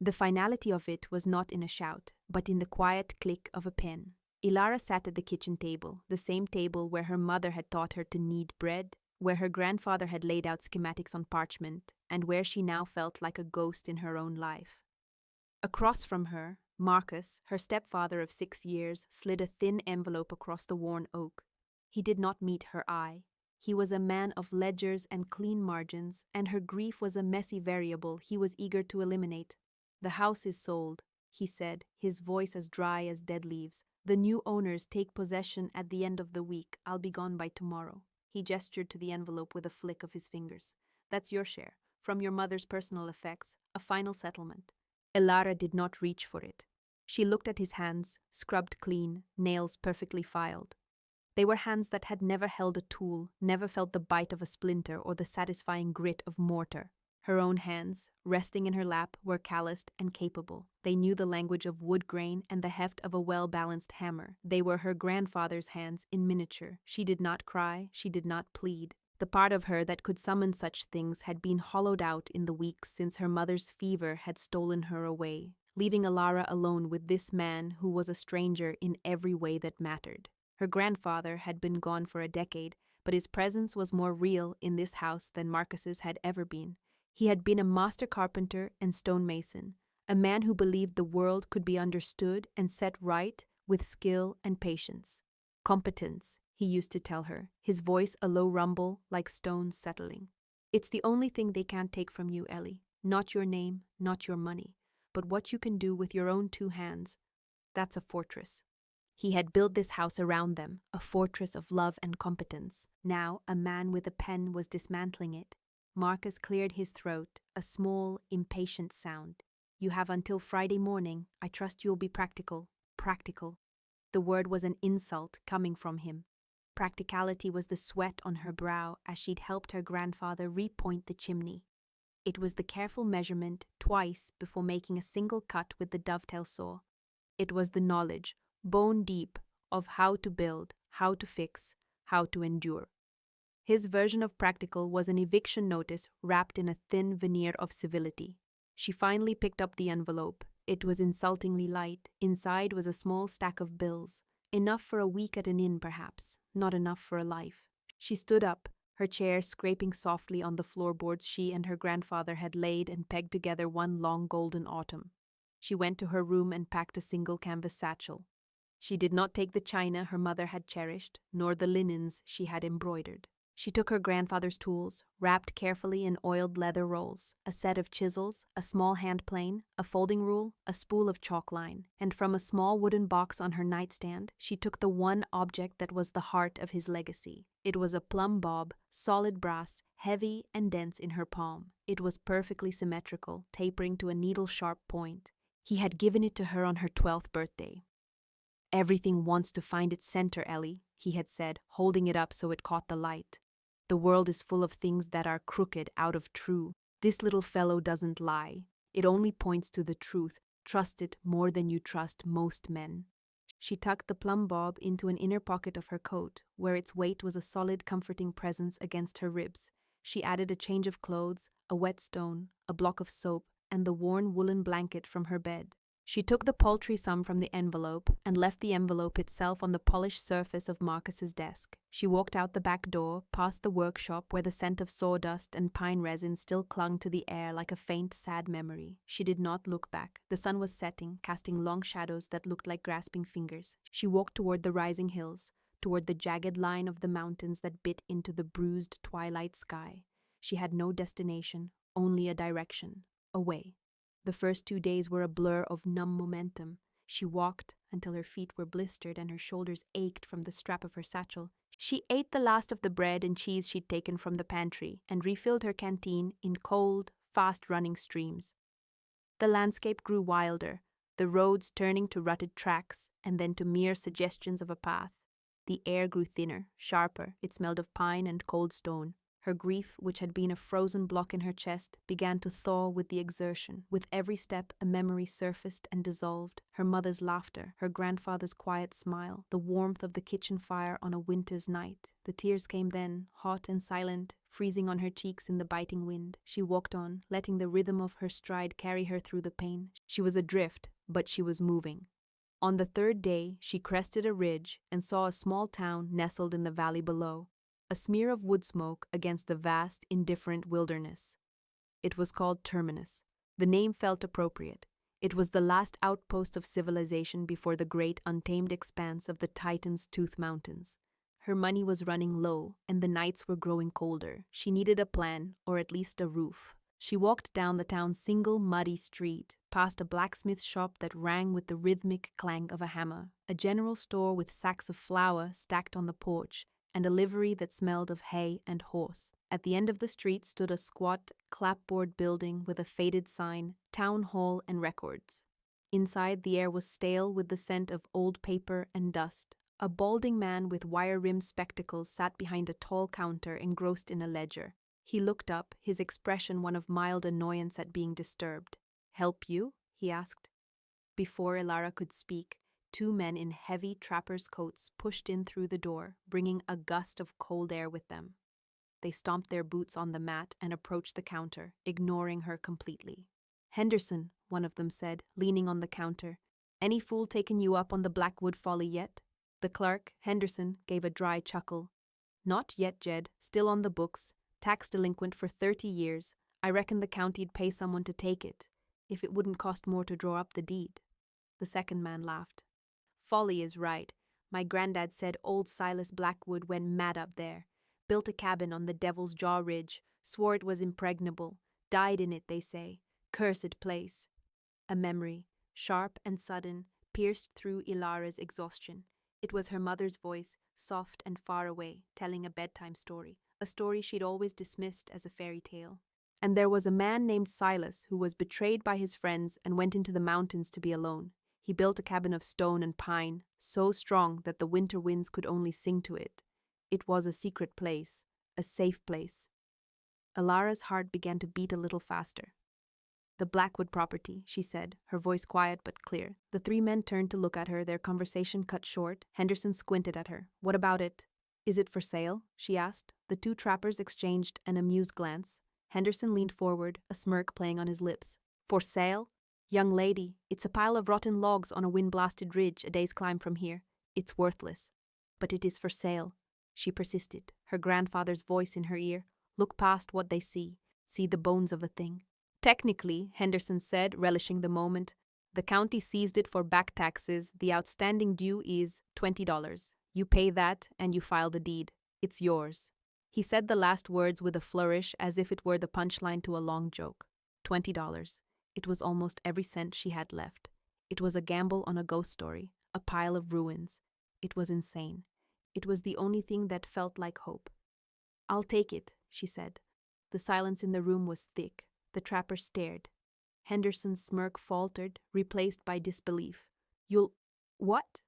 The finality of it was not in a shout, but in the quiet click of a pen. Ilara sat at the kitchen table, the same table where her mother had taught her to knead bread, where her grandfather had laid out schematics on parchment, and where she now felt like a ghost in her own life. Across from her, Marcus, her stepfather of 6 years, slid a thin envelope across the worn oak. He did not meet her eye. He was a man of ledgers and clean margins, and her grief was a messy variable he was eager to eliminate. "The house is sold," he said, his voice as dry as dead leaves. "The new owners take possession at the end of the week. I'll be gone by tomorrow." He gestured to the envelope with a flick of his fingers. "That's your share, from your mother's personal effects, a final settlement." Ilara did not reach for it. She looked at his hands, scrubbed clean, nails perfectly filed. They were hands that had never held a tool, never felt the bite of a splinter or the satisfying grit of mortar. Her own hands, resting in her lap, were calloused and capable. They knew the language of wood grain and the heft of a well-balanced hammer. They were her grandfather's hands in miniature. She did not cry, she did not plead. The part of her that could summon such things had been hollowed out in the weeks since her mother's fever had stolen her away, leaving Ilara alone with this man who was a stranger in every way that mattered. Her grandfather had been gone for a decade, but his presence was more real in this house than Marcus's had ever been. He had been a master carpenter and stonemason, a man who believed the world could be understood and set right with skill and patience. "Competence," he used to tell her, his voice a low rumble like stones settling. "It's the only thing they can't take from you, Ellie. Not your name, not your money, but what you can do with your own 2 hands. That's a fortress." He had built this house around them, a fortress of love and competence. Now a man with a pen was dismantling it. Marcus cleared his throat, a small, impatient sound. "You have until Friday morning. I trust you'll be practical." Practical. The word was an insult coming from him. Practicality was the sweat on her brow as she'd helped her grandfather repoint the chimney. It was the careful measurement twice before making a single cut with the dovetail saw. It was the knowledge, bone deep, of how to build, how to fix, how to endure. His version of practical was an eviction notice wrapped in a thin veneer of civility. She finally picked up the envelope. It was insultingly light. Inside was a small stack of bills. Enough for a week at an inn, perhaps. Not enough for a life. She stood up, her chair scraping softly on the floorboards she and her grandfather had laid and pegged together one long golden autumn. She went to her room and packed a single canvas satchel. She did not take the china her mother had cherished, nor the linens she had embroidered. She took her grandfather's tools, wrapped carefully in oiled leather rolls, a set of chisels, a small hand plane, a folding rule, a spool of chalk line, and from a small wooden box on her nightstand, she took the one object that was the heart of his legacy. It was a plumb bob, solid brass, heavy and dense in her palm. It was perfectly symmetrical, tapering to a needle-sharp point. He had given it to her on her 12th birthday. "Everything wants to find its center, Ellie," he had said, holding it up so it caught the light. "The world is full of things that are crooked out of true. This little fellow doesn't lie. It only points to the truth. Trust it more than you trust most men." She tucked the plumb bob into an inner pocket of her coat, where its weight was a solid, comforting presence against her ribs. She added a change of clothes, a whetstone, a block of soap, and the worn woolen blanket from her bed. She took the paltry sum from the envelope and left the envelope itself on the polished surface of Marcus's desk. She walked out the back door, past the workshop where the scent of sawdust and pine resin still clung to the air like a faint, sad memory. She did not look back. The sun was setting, casting long shadows that looked like grasping fingers. She walked toward the rising hills, toward the jagged line of the mountains that bit into the bruised twilight sky. She had no destination, only a direction, away. The first 2 days were a blur of numb momentum. She walked until her feet were blistered and her shoulders ached from the strap of her satchel. She ate the last of the bread and cheese she'd taken from the pantry and refilled her canteen in cold, fast-running streams. The landscape grew wilder, the roads turning to rutted tracks and then to mere suggestions of a path. The air grew thinner, sharper. It smelled of pine and cold stone. Her grief, which had been a frozen block in her chest, began to thaw with the exertion. With every step, a memory surfaced and dissolved. Her mother's laughter, her grandfather's quiet smile, the warmth of the kitchen fire on a winter's night. The tears came then, hot and silent, freezing on her cheeks in the biting wind. She walked on, letting the rhythm of her stride carry her through the pain. She was adrift, but she was moving. On the third day, she crested a ridge and saw a small town nestled in the valley below, a smear of wood smoke against the vast, indifferent wilderness. It was called Terminus. The name felt appropriate. It was the last outpost of civilization before the great, untamed expanse of the Titan's Tooth Mountains. Her money was running low, and the nights were growing colder. She needed a plan, or at least a roof. She walked down the town's single, muddy street, past a blacksmith shop that rang with the rhythmic clang of a hammer, a general store with sacks of flour stacked on the porch, and a livery that smelled of hay and horse. At the end of the street stood a squat, clapboard building with a faded sign, Town Hall and Records. Inside, the air was stale with the scent of old paper and dust. A balding man with wire-rimmed spectacles sat behind a tall counter engrossed in a ledger. He looked up, his expression one of mild annoyance at being disturbed. "Help you?" he asked. Before Ilara could speak, two men in heavy trappers' coats pushed in through the door, bringing a gust of cold air with them. They stomped their boots on the mat and approached the counter, ignoring her completely. "Henderson," one of them said, leaning on the counter, "any fool taken you up on the Blackwood folly yet?" The clerk, Henderson, gave a dry chuckle. "Not yet, Jed. Still on the books. Tax delinquent for 30 years. I reckon the county'd pay someone to take it, if it wouldn't cost more to draw up the deed." The second man laughed. "Folly is right. My granddad said old Silas Blackwood went mad up there. Built a cabin on the Devil's Jaw Ridge, swore it was impregnable. Died in it, they say. Cursed place." A memory, sharp and sudden, pierced through Ilara's exhaustion. It was her mother's voice, soft and far away, telling a bedtime story, a story she'd always dismissed as a fairy tale. "And there was a man named Silas who was betrayed by his friends and went into the mountains to be alone. He built a cabin of stone and pine, so strong that the winter winds could only sing to it. It was a secret place, a safe place." Ilara's heart began to beat a little faster. "The Blackwood property," she said, her voice quiet but clear. The three men turned to look at her, their conversation cut short. Henderson squinted at her. "What about it?" "Is it for sale?" she asked. The two trappers exchanged an amused glance. Henderson leaned forward, a smirk playing on his lips. "For sale? Young lady, it's a pile of rotten logs on a wind-blasted ridge a day's climb from here. It's worthless. But it is for sale," she persisted, her grandfather's voice in her ear. "Look past what they see. See the bones of a thing." "Technically," Henderson said, relishing the moment, "the county seized it for back taxes. The outstanding due is $20. You pay that and you file the deed. It's yours." He said the last words with a flourish as if it were the punchline to a long joke. $20. It was almost every cent she had left. It was a gamble on a ghost story, a pile of ruins. It was insane. It was the only thing that felt like hope. "I'll take it," she said. The silence in the room was thick. The trapper stared. Henderson's smirk faltered, replaced by disbelief. "You'll... what?"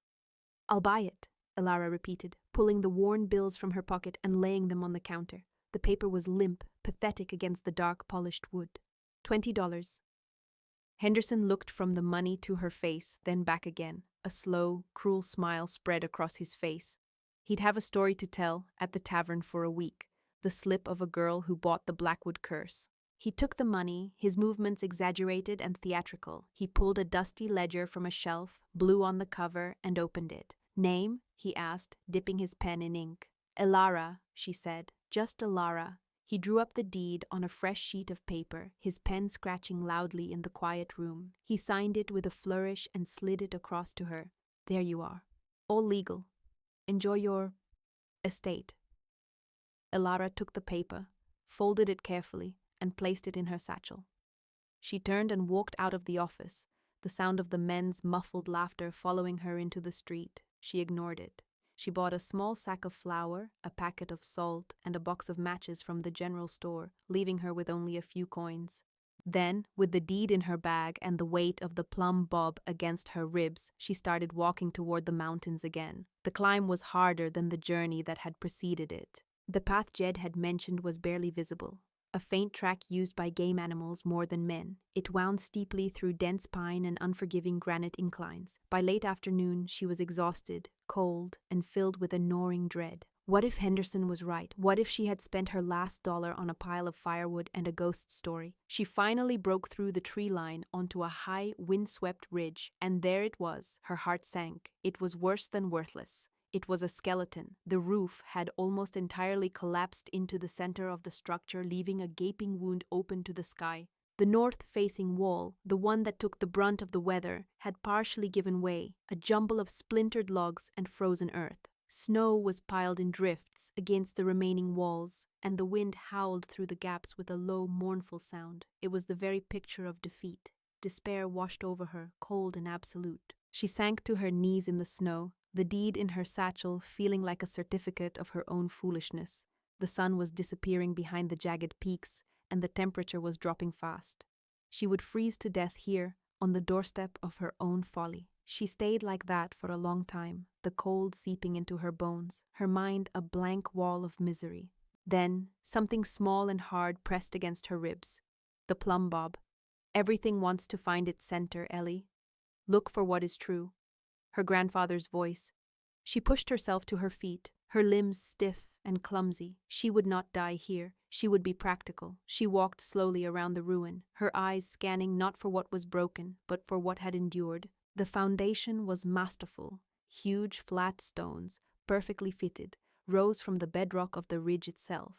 "I'll buy it," Ilara repeated, pulling the worn bills from her pocket and laying them on the counter. The paper was limp, pathetic against the dark, polished wood. $20. Henderson looked from the money to her face, then back again. A slow, cruel smile spread across his face. He'd have a story to tell at the tavern for a week, the slip of a girl who bought the Blackwood curse. He took the money, his movements exaggerated and theatrical. He pulled a dusty ledger from a shelf, blew on the cover, and opened it. "Name?" he asked, dipping his pen in ink. "Ilara," she said. "Just Ilara." He drew up the deed on a fresh sheet of paper, his pen scratching loudly in the quiet room. He signed it with a flourish and slid it across to her. "There you are. All legal. Enjoy your... estate." Ilara took the paper, folded it carefully, and placed it in her satchel. She turned and walked out of the office, the sound of the men's muffled laughter following her into the street. She ignored it. She bought a small sack of flour, a packet of salt, and a box of matches from the general store, leaving her with only a few coins. Then, with the deed in her bag and the weight of the plum bob against her ribs, she started walking toward the mountains again. The climb was harder than the journey that had preceded it. The path Jed had mentioned was barely visible, a faint track used by game animals more than men. It wound steeply through dense pine and unforgiving granite inclines. By late afternoon, she was exhausted, cold, and filled with a gnawing dread. What if Henderson was right? What if she had spent her last dollar on a pile of firewood and a ghost story? She finally broke through the tree line onto a high, windswept ridge, and there it was. Her heart sank. It was worse than worthless. It was a skeleton. The roof had almost entirely collapsed into the center of the structure, leaving a gaping wound open to the sky. The north-facing wall, the one that took the brunt of the weather, had partially given way, a jumble of splintered logs and frozen earth. Snow was piled in drifts against the remaining walls, and the wind howled through the gaps with a low, mournful sound. It was the very picture of defeat. Despair washed over her, cold and absolute. She sank to her knees in the snow, the deed in her satchel feeling like a certificate of her own foolishness. The sun was disappearing behind the jagged peaks, and the temperature was dropping fast. She would freeze to death here, on the doorstep of her own folly. She stayed like that for a long time, the cold seeping into her bones, her mind a blank wall of misery. Then, something small and hard pressed against her ribs. The plumb bob. Everything wants to find its center, Ellie. Look for what is true. Her grandfather's voice. She pushed herself to her feet, her limbs stiff and clumsy. She would not die here. She would be practical. She walked slowly around the ruin, her eyes scanning not for what was broken, but for what had endured. The foundation was masterful. Huge, flat stones, perfectly fitted, rose from the bedrock of the ridge itself.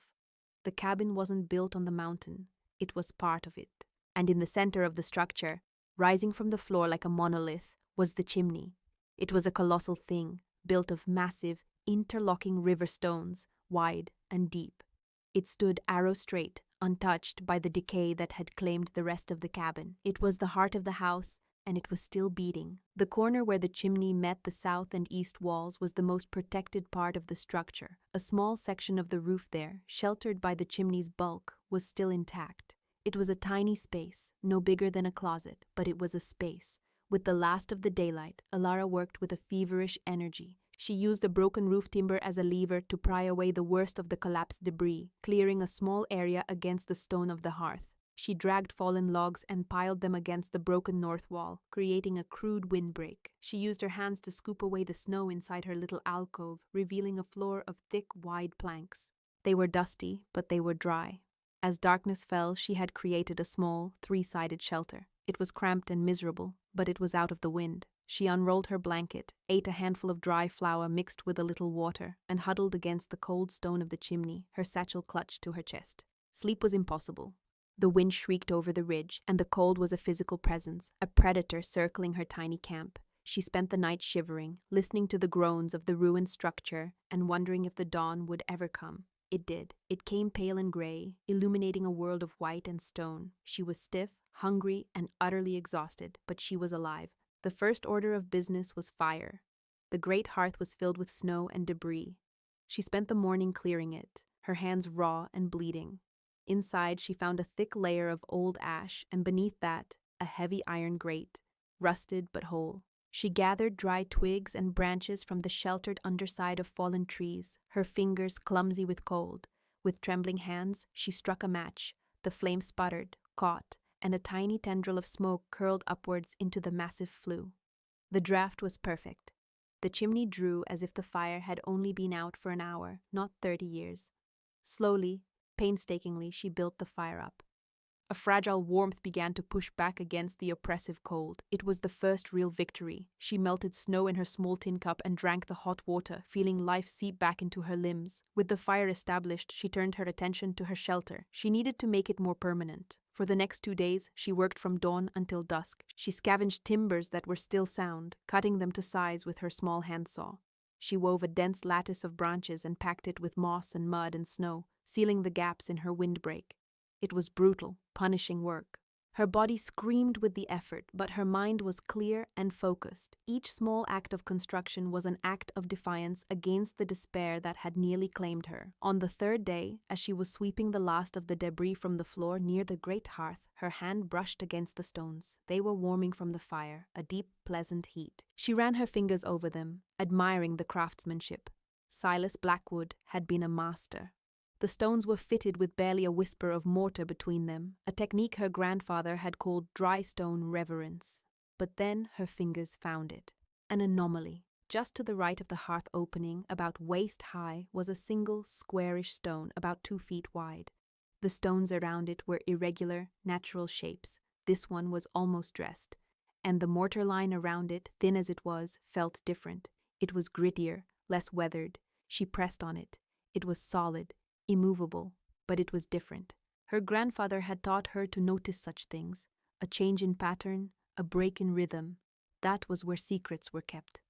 The cabin wasn't built on the mountain. It was part of it. And in the center of the structure, rising from the floor like a monolith, was the chimney. It was a colossal thing, built of massive, interlocking river stones, wide and deep. It stood arrow-straight, untouched by the decay that had claimed the rest of the cabin. It was the heart of the house, and it was still beating. The corner where the chimney met the south and east walls was the most protected part of the structure. A small section of the roof there, sheltered by the chimney's bulk, was still intact. It was a tiny space, no bigger than a closet, but it was a space. With the last of the daylight, Alara worked with a feverish energy. She used a broken roof timber as a lever to pry away the worst of the collapsed debris, clearing a small area against the stone of the hearth. She dragged fallen logs and piled them against the broken north wall, creating a crude windbreak. She used her hands to scoop away the snow inside her little alcove, revealing a floor of thick, wide planks. They were dusty, but they were dry. As darkness fell, she had created a small, three-sided shelter. It was cramped and miserable, but it was out of the wind. She unrolled her blanket, ate a handful of dry flour mixed with a little water, and huddled against the cold stone of the chimney, her satchel clutched to her chest. Sleep was impossible. The wind shrieked over the ridge, and the cold was a physical presence, a predator circling her tiny camp. She spent the night shivering, listening to the groans of the ruined structure, and wondering if the dawn would ever come. It did. It came pale and gray, illuminating a world of white and stone. She was stiff, hungry, and utterly exhausted, but she was alive. The first order of business was fire. The great hearth was filled with snow and debris. She spent the morning clearing it, her hands raw and bleeding. Inside, she found a thick layer of old ash, and beneath that, a heavy iron grate, rusted but whole. She gathered dry twigs and branches from the sheltered underside of fallen trees, her fingers clumsy with cold. With trembling hands, she struck a match. The flame sputtered, caught, and a tiny tendril of smoke curled upwards into the massive flue. The draft was perfect. The chimney drew as if the fire had only been out for an hour, not 30 years. Slowly, painstakingly, she built the fire up. A fragile warmth began to push back against the oppressive cold. It was the first real victory. She melted snow in her small tin cup and drank the hot water, feeling life seep back into her limbs. With the fire established, she turned her attention to her shelter. She needed to make it more permanent. For the next 2 days, she worked from dawn until dusk. She scavenged timbers that were still sound, cutting them to size with her small handsaw. She wove a dense lattice of branches and packed it with moss and mud and snow, sealing the gaps in her windbreak. It was brutal, punishing work. Her body screamed with the effort, but her mind was clear and focused. Each small act of construction was an act of defiance against the despair that had nearly claimed her. On the third day, as she was sweeping the last of the debris from the floor near the great hearth, her hand brushed against the stones. They were warming from the fire, a deep, pleasant heat. She ran her fingers over them, admiring the craftsmanship. Silas Blackwood had been a master. The stones were fitted with barely a whisper of mortar between them, a technique her grandfather had called dry stone reverence. But then her fingers found it. An anomaly. Just to the right of the hearth opening, about waist high, was a single, squarish stone about 2 feet wide. The stones around it were irregular, natural shapes. This one was almost dressed, and the mortar line around it, thin as it was, felt different. It was grittier, less weathered. She pressed on it. It was solid, immovable, but it was different. Her grandfather had taught her to notice such things. A change in pattern, a break in rhythm. That was where secrets were kept.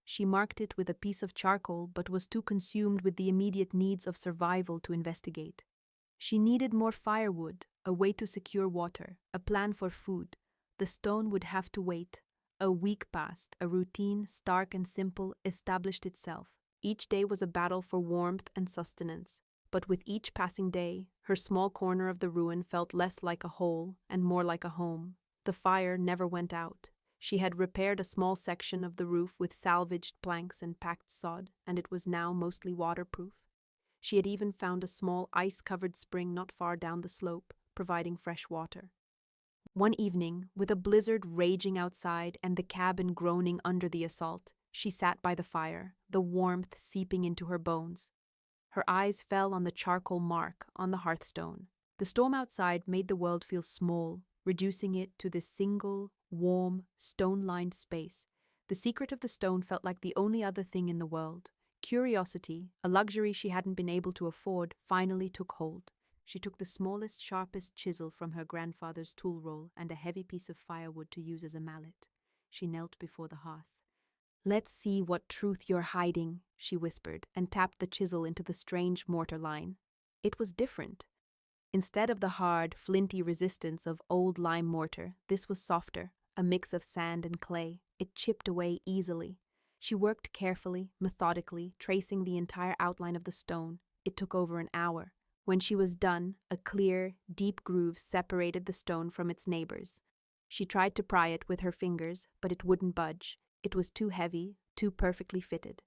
She marked it with a piece of charcoal, but was too consumed with the immediate needs of survival to investigate. She needed more firewood, a way to secure water, a plan for food. The stone would have to wait. A week passed, a routine, stark and simple, established itself. Each day was a battle for warmth and sustenance. But with each passing day, her small corner of the ruin felt less like a hole and more like a home. The fire never went out. She had repaired a small section of the roof with salvaged planks and packed sod, and it was now mostly waterproof. She had even found a small ice-covered spring not far down the slope, providing fresh water. One evening, with a blizzard raging outside and the cabin groaning under the assault, she sat by the fire, the warmth seeping into her bones. Her eyes fell on the charcoal mark on the hearthstone. The storm outside made the world feel small, reducing it to this single, warm, stone-lined space. The secret of the stone felt like the only other thing in the world. Curiosity, a luxury she hadn't been able to afford, finally took hold. She took the smallest, sharpest chisel from her grandfather's tool roll and a heavy piece of firewood to use as a mallet. She knelt before the hearth. "Let's see what truth you're hiding," she whispered, and tapped the chisel into the strange mortar line. It was different. Instead of the hard, flinty resistance of old lime mortar, this was softer, a mix of sand and clay. It chipped away easily. She worked carefully, methodically, tracing the entire outline of the stone. It took over an hour. When she was done, a clear, deep groove separated the stone from its neighbors. She tried to pry it with her fingers, but it wouldn't budge. It was too heavy, too perfectly fitted.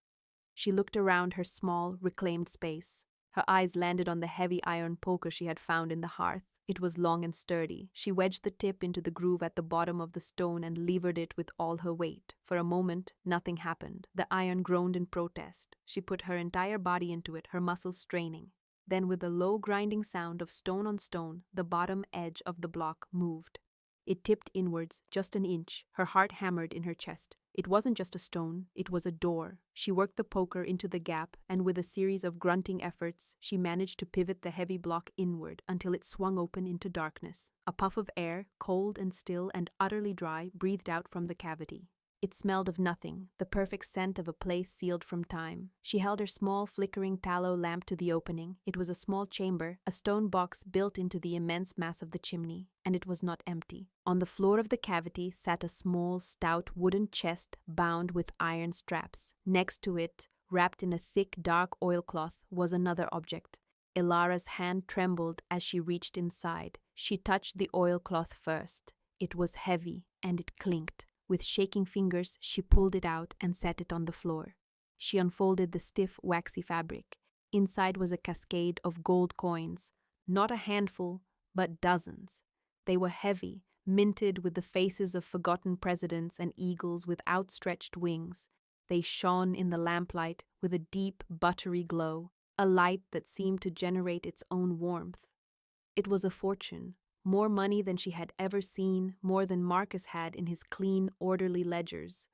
She looked around her small, reclaimed space. Her eyes landed on the heavy iron poker she had found in the hearth. It was long and sturdy. She wedged the tip into the groove at the bottom of the stone and levered it with all her weight. For a moment, nothing happened. The iron groaned in protest. She put her entire body into it, her muscles straining. Then, with a low grinding sound of stone on stone, the bottom edge of the block moved. It tipped inwards, just an inch. Her heart hammered in her chest. It wasn't just a stone, it was a door. She worked the poker into the gap, and with a series of grunting efforts, she managed to pivot the heavy block inward until it swung open into darkness. A puff of air, cold and still and utterly dry, breathed out from the cavity. It smelled of nothing, the perfect scent of a place sealed from time. She held her small, flickering tallow lamp to the opening. It was a small chamber, a stone box built into the immense mass of the chimney, and it was not empty. On the floor of the cavity sat a small, stout wooden chest bound with iron straps. Next to it, wrapped in a thick, dark oilcloth, was another object. Ilara's hand trembled as she reached inside. She touched the oilcloth first. It was heavy, and it clinked. With shaking fingers, she pulled it out and set it on the floor. She unfolded the stiff, waxy fabric. Inside was a cascade of gold coins, not a handful, but dozens. They were heavy, minted with the faces of forgotten presidents and eagles with outstretched wings. They shone in the lamplight with a deep, buttery glow, a light that seemed to generate its own warmth. It was a fortune. More money than she had ever seen, more than Marcus had in his clean, orderly ledgers.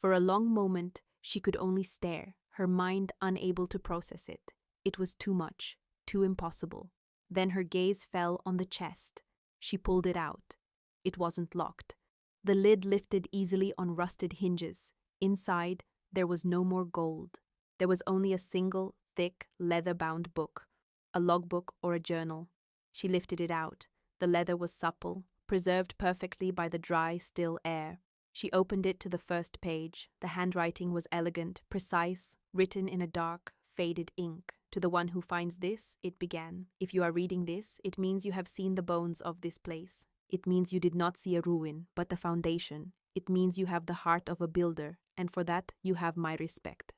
For a long moment, she could only stare, her mind unable to process it. It was too much, too impossible. Then her gaze fell on the chest. She pulled it out. It wasn't locked. The lid lifted easily on rusted hinges. Inside, there was no more gold. There was only a single, thick, leather-bound book, a logbook or a journal. She lifted it out. The leather was supple, preserved perfectly by the dry, still air. She opened it to the first page. The handwriting was elegant, precise, written in a dark, faded ink. To the one who finds this, it began. If you are reading this, it means you have seen the bones of this place. It means you did not see a ruin, but the foundation. It means you have the heart of a builder, and for that you have my respect.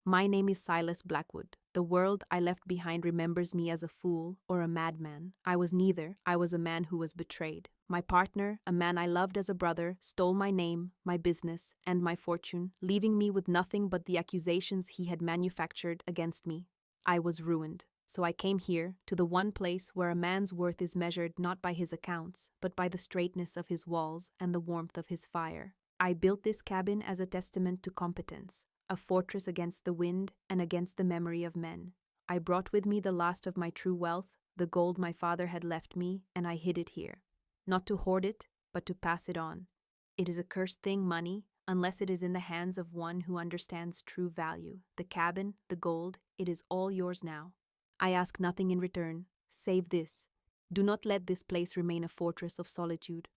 My name is Silas Blackwood. The world I left behind remembers me as a fool or a madman. I was neither. I was a man who was betrayed. My partner, a man I loved as a brother, stole my name, my business, and my fortune, leaving me with nothing but the accusations he had manufactured against me. I was ruined. So I came here, to the one place where a man's worth is measured not by his accounts, but by the straightness of his walls and the warmth of his fire. I built this cabin as a testament to competence, a fortress against the wind and against the memory of men. I brought with me the last of my true wealth, the gold my father had left me, and I hid it here. Not to hoard it, but to pass it on. It is a cursed thing, money, unless it is in the hands of one who understands true value. The cabin, the gold, it is all yours now. I ask nothing in return, save this. Do not let this place remain a fortress of solitude.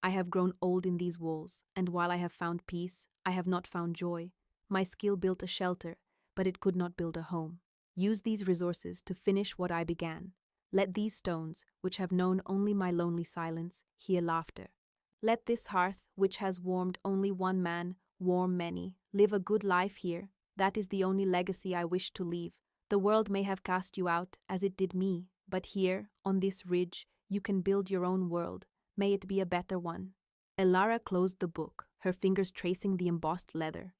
I have grown old in these walls, and while I have found peace, I have not found joy. My skill built a shelter, but it could not build a home. Use these resources to finish what I began. Let these stones, which have known only my lonely silence, hear laughter. Let this hearth, which has warmed only one man, warm many. Live a good life here. That is the only legacy I wish to leave. The world may have cast you out, as it did me, but here, on this ridge, you can build your own world. May it be a better one. Elara closed the book, her fingers tracing the embossed leather.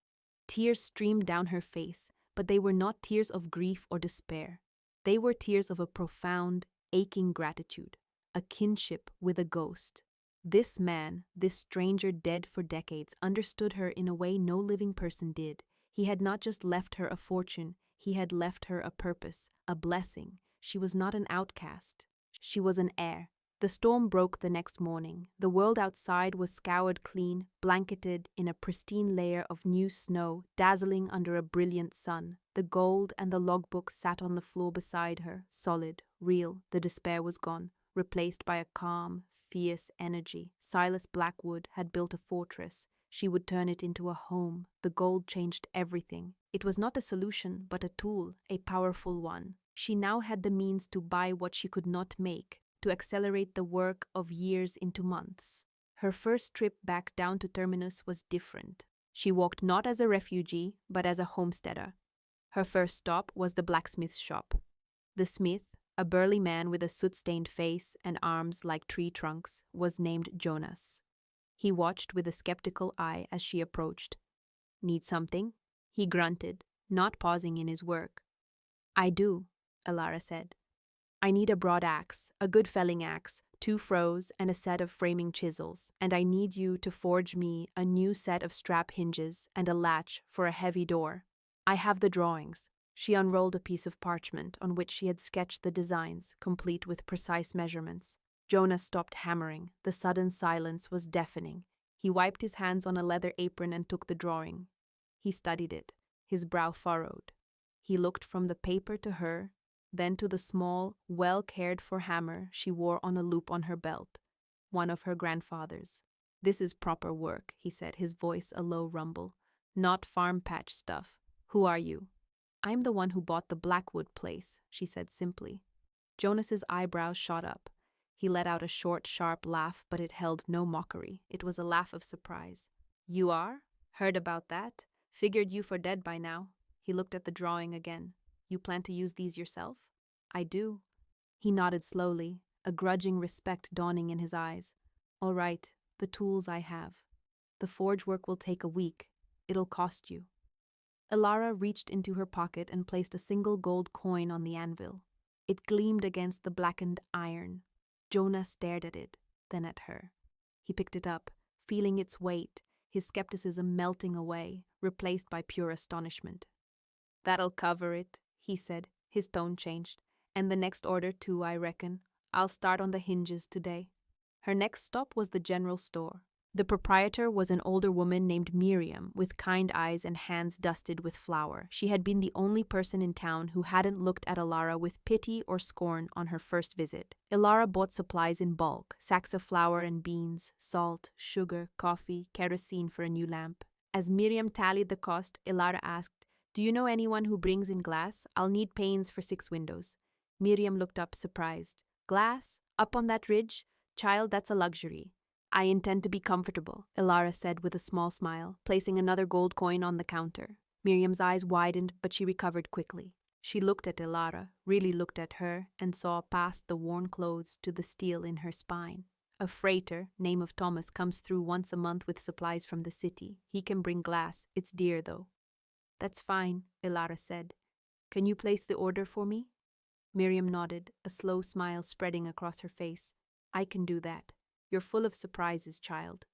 Tears streamed down her face, but they were not tears of grief or despair. They were tears of a profound, aching gratitude, a kinship with a ghost. This man, this stranger dead for decades, understood her in a way no living person did. He had not just left her a fortune, he had left her a purpose, a blessing. She was not an outcast. She was an heir. The storm broke the next morning. The world outside was scoured clean, blanketed in a pristine layer of new snow, dazzling under a brilliant sun. The gold and the logbook sat on the floor beside her, solid, real. The despair was gone, replaced by a calm, fierce energy. Silas Blackwood had built a fortress. She would turn it into a home. The gold changed everything. It was not a solution, but a tool, a powerful one. She now had the means to buy what she could not make, to accelerate the work of years into months. Her first trip back down to Terminus was different. She walked not as a refugee, but as a homesteader. Her first stop was the blacksmith's shop. The smith, a burly man with a soot-stained face and arms like tree trunks, was named Jonas. He watched with a skeptical eye as she approached. "Need something?" He grunted, not pausing in his work. "I do," Elara said. "I need a broad axe, a good felling axe, 2 froes, and a set of framing chisels, and I need you to forge me a new set of strap hinges and a latch for a heavy door. I have the drawings." She unrolled a piece of parchment on which she had sketched the designs, complete with precise measurements. Jonas stopped hammering. The sudden silence was deafening. He wiped his hands on a leather apron and took the drawing. He studied it, his brow furrowed. He looked from the paper to her, then to the small, well-cared-for hammer she wore on a loop on her belt, one of her grandfather's. "This is proper work," he said, his voice a low rumble. "Not farm patch stuff. Who are you?" "I'm the one who bought the Blackwood place," she said simply. Jonas's eyebrows shot up. He let out a short, sharp laugh, but it held no mockery. It was a laugh of surprise. "You are? Heard about that? Figured you for dead by now." He looked at the drawing again. "You plan to use these yourself?" "I do." He nodded slowly, a grudging respect dawning in his eyes. "All right, the tools I have. The forge work will take a week. It'll cost you." Elara reached into her pocket and placed a single gold coin on the anvil. It gleamed against the blackened iron. Jonas stared at it, then at her. He picked it up, feeling its weight, his skepticism melting away, replaced by pure astonishment. "That'll cover it," he said. His tone changed. "And the next order too, I reckon. I'll start on the hinges today." Her next stop was the general store. The proprietor was an older woman named Miriam, with kind eyes and hands dusted with flour. She had been the only person in town who hadn't looked at Elara with pity or scorn on her first visit. Elara bought supplies in bulk, sacks of flour and beans, salt, sugar, coffee, kerosene for a new lamp. As Miriam tallied the cost, Elara asked, "Do you know anyone who brings in glass? I'll need panes for 6 windows." Miriam looked up, surprised. "Glass? Up on that ridge? Child, that's a luxury." "I intend to be comfortable," Elara said with a small smile, placing another gold coin on the counter. Miriam's eyes widened, but she recovered quickly. She looked at Ilara, really looked at her, and saw past the worn clothes to the steel in her spine. A freighter, name of Thomas, comes through once a month with supplies from the city. He can bring glass. It's dear, though. That's fine, Ilara said. Can you place the order for me? Miriam nodded, a slow smile spreading across her face. I can do that. You're full of surprises, child.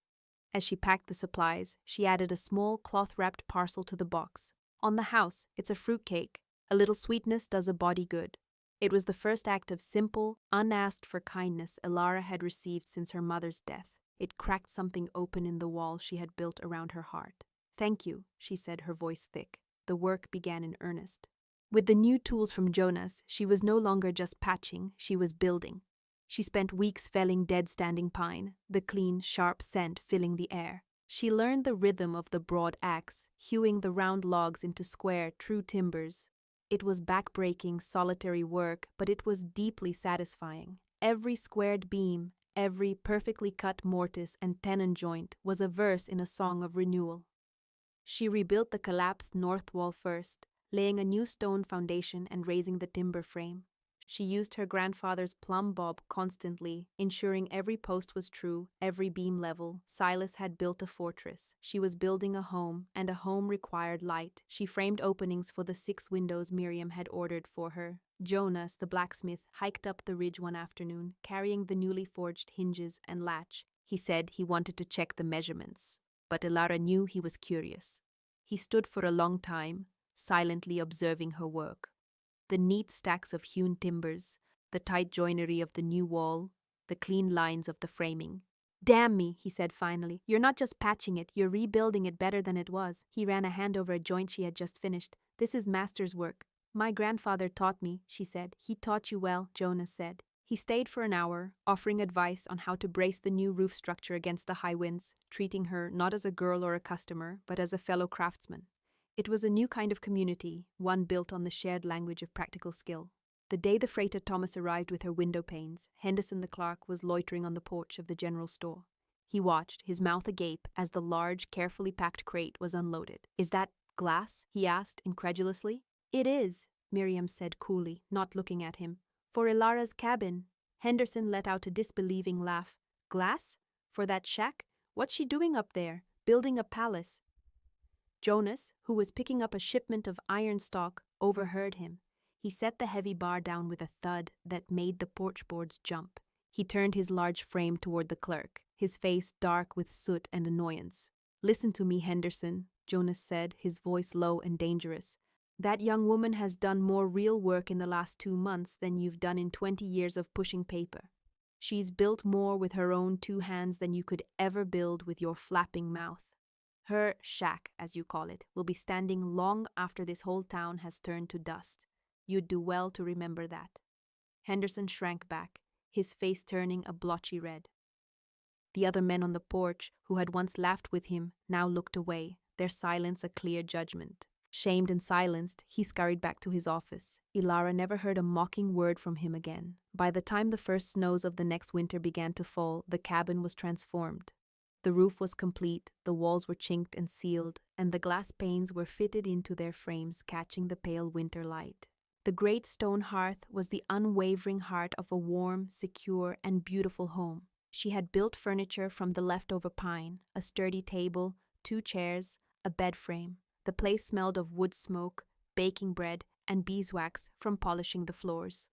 As she packed the supplies, she added a small cloth-wrapped parcel to the box. On the house, it's a fruitcake. A little sweetness does a body good. It was the first act of simple, unasked-for kindness Ilara had received since her mother's death. It cracked something open in the wall she had built around her heart. Thank you, she said, her voice thick. The work began in earnest. With the new tools from Jonas, she was no longer just patching, she was building. She spent weeks felling dead standing pine, the clean, sharp scent filling the air. She learned the rhythm of the broad axe, hewing the round logs into square, true timbers. It was back-breaking, solitary work, but it was deeply satisfying. Every squared beam, every perfectly cut mortise and tenon joint was a verse in a song of renewal. She rebuilt the collapsed north wall first, laying a new stone foundation and raising the timber frame. She used her grandfather's plumb bob constantly, ensuring every post was true, every beam level. Silas had built a fortress. She was building a home, and a home required light. She framed openings for the 6 windows Miriam had ordered for her. Jonas, the blacksmith, hiked up the ridge one afternoon, carrying the newly forged hinges and latch. He said he wanted to check the measurements, but Ilara knew he was curious. He stood for a long time, silently observing her work. The neat stacks of hewn timbers, the tight joinery of the new wall, the clean lines of the framing. Damn me, he said finally. You're not just patching it, you're rebuilding it better than it was. He ran a hand over a joint she had just finished. This is master's work. My grandfather taught me, she said. He taught you well, Jonas said. He stayed for an hour, offering advice on how to brace the new roof structure against the high winds, treating her not as a girl or a customer, but as a fellow craftsman. It was a new kind of community, one built on the shared language of practical skill. The day the freighter Thomas arrived with her window panes, Henderson the clerk was loitering on the porch of the general store. He watched, his mouth agape, as the large, carefully packed crate was unloaded. Is that glass? He asked incredulously. It is, Miriam said coolly, not looking at him. For Ilara's cabin. Henderson let out a disbelieving laugh. Glass? For that shack? What's she doing up there? Building a palace. Jonas, who was picking up a shipment of iron stock, overheard him. He set the heavy bar down with a thud that made the porch boards jump. He turned his large frame toward the clerk, his face dark with soot and annoyance. Listen to me, Henderson, Jonas said, his voice low and dangerous. That young woman has done more real work in the last 2 months than you've done in 20 years of pushing paper. She's built more with her own 2 hands than you could ever build with your flapping mouth. Her shack, as you call it, will be standing long after this whole town has turned to dust. You'd do well to remember that. Henderson shrank back, his face turning a blotchy red. The other men on the porch, who had once laughed with him, now looked away, their silence a clear judgment. Shamed and silenced, he scurried back to his office. Ilara never heard a mocking word from him again. By the time the first snows of the next winter began to fall, the cabin was transformed. The roof was complete, the walls were chinked and sealed, and the glass panes were fitted into their frames, catching the pale winter light. The great stone hearth was the unwavering heart of a warm, secure, and beautiful home. She had built furniture from the leftover pine, a sturdy table, 2 chairs, a bed frame. The place smelled of wood smoke, baking bread, and beeswax from polishing the floors.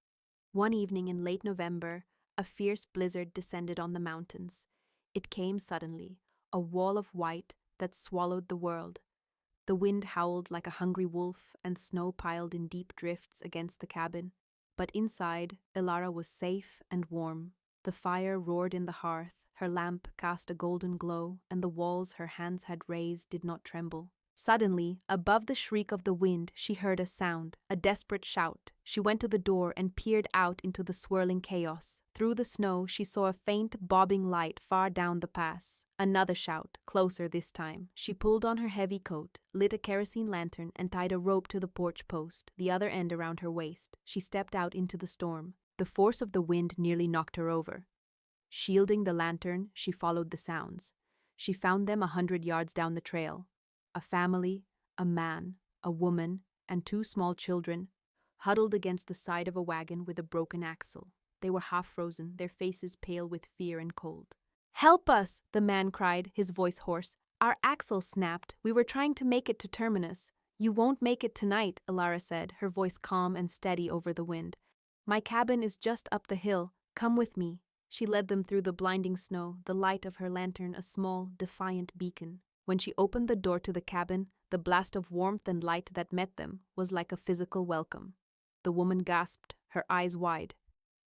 One evening in late November, a fierce blizzard descended on the mountains. It came suddenly, a wall of white that swallowed the world. The wind howled like a hungry wolf, and snow piled in deep drifts against the cabin. But inside, Ilara was safe and warm. The fire roared in the hearth, her lamp cast a golden glow, and the walls her hands had raised did not tremble. Suddenly, above the shriek of the wind, she heard a sound, a desperate shout. She went to the door and peered out into the swirling chaos. Through the snow, she saw a faint, bobbing light far down the pass. Another shout, closer this time. She pulled on her heavy coat, lit a kerosene lantern, and tied a rope to the porch post, the other end around her waist. She stepped out into the storm. The force of the wind nearly knocked her over. Shielding the lantern, she followed the sounds. She found them 100 yards down the trail. A family, a man, a woman, and 2 small children, huddled against the side of a wagon with a broken axle. They were half frozen, their faces pale with fear and cold. "Help us!" the man cried, his voice hoarse. "Our axle snapped. We were trying to make it to Terminus." "You won't make it tonight," Ilara said, her voice calm and steady over the wind. "My cabin is just up the hill. Come with me." She led them through the blinding snow, the light of her lantern a small, defiant beacon. When she opened the door to the cabin, the blast of warmth and light that met them was like a physical welcome. The woman gasped, her eyes wide.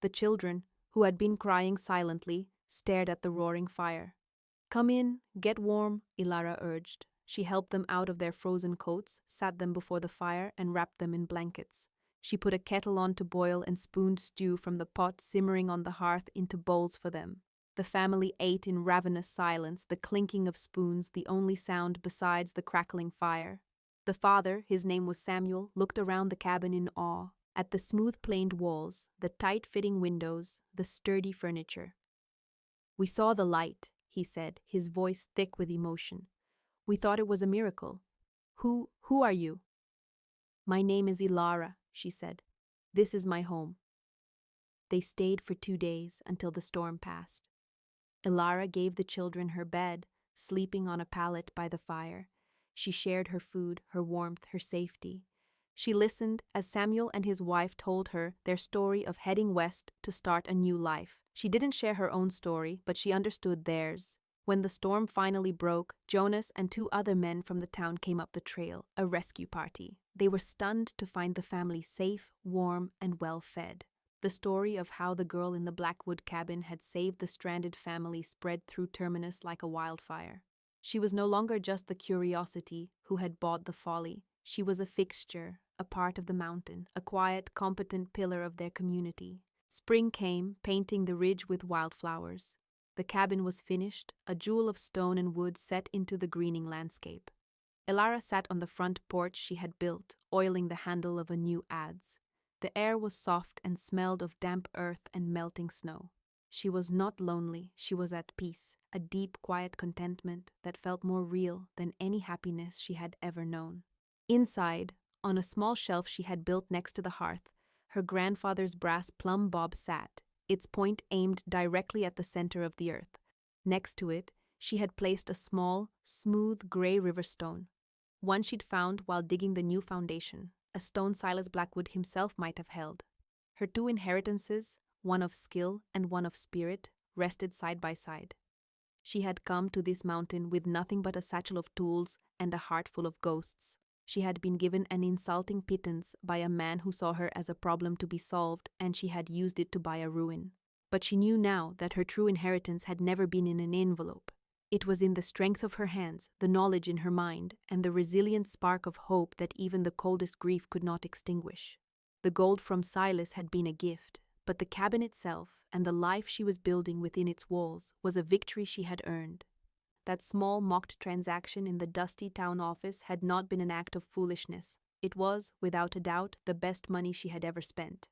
The children, who had been crying silently, stared at the roaring fire. "Come in, get warm," Ilara urged. She helped them out of their frozen coats, sat them before the fire, and wrapped them in blankets. She put a kettle on to boil and spooned stew from the pot simmering on the hearth into bowls for them. The family ate in ravenous silence, the clinking of spoons the only sound besides the crackling fire. The father, his name was Samuel, looked around the cabin in awe, at the smooth-planed walls, the tight-fitting windows, the sturdy furniture. "We saw the light," he said, his voice thick with emotion. "We thought it was a miracle. Who are you?" "My name is Ilara," she said. "This is my home." They stayed for 2 days until the storm passed. Ilara gave the children her bed, sleeping on a pallet by the fire. She shared her food, her warmth, her safety. She listened as Samuel and his wife told her their story of heading west to start a new life. She didn't share her own story, but she understood theirs. When the storm finally broke, Jonas and 2 other men from the town came up the trail, a rescue party. They were stunned to find the family safe, warm, and well-fed. The story of how the girl in the Blackwood cabin had saved the stranded family spread through Terminus like a wildfire. She was no longer just the curiosity who had bought the folly. She was a fixture, a part of the mountain, a quiet, competent pillar of their community. Spring came, painting the ridge with wildflowers. The cabin was finished, a jewel of stone and wood set into the greening landscape. Ilara sat on the front porch she had built, oiling the handle of a new adze. The air was soft and smelled of damp earth and melting snow. She was not lonely, she was at peace, a deep, quiet contentment that felt more real than any happiness she had ever known. Inside, on a small shelf she had built next to the hearth, her grandfather's brass plumb bob sat, its point aimed directly at the center of the earth. Next to it, she had placed a small, smooth gray river stone, one she'd found while digging the new foundation, a stone Silas Blackwood himself might have held. Her 2 inheritances, one of skill and one of spirit, rested side by side. She had come to this mountain with nothing but a satchel of tools and a heart full of ghosts. She had been given an insulting pittance by a man who saw her as a problem to be solved, and she had used it to buy a ruin. But she knew now that her true inheritance had never been in an envelope. It was in the strength of her hands, the knowledge in her mind, and the resilient spark of hope that even the coldest grief could not extinguish. The gold from Silas had been a gift, but the cabin itself and the life she was building within its walls was a victory she had earned. That small mocked transaction in the dusty town office had not been an act of foolishness. It was, without a doubt, the best money she had ever spent.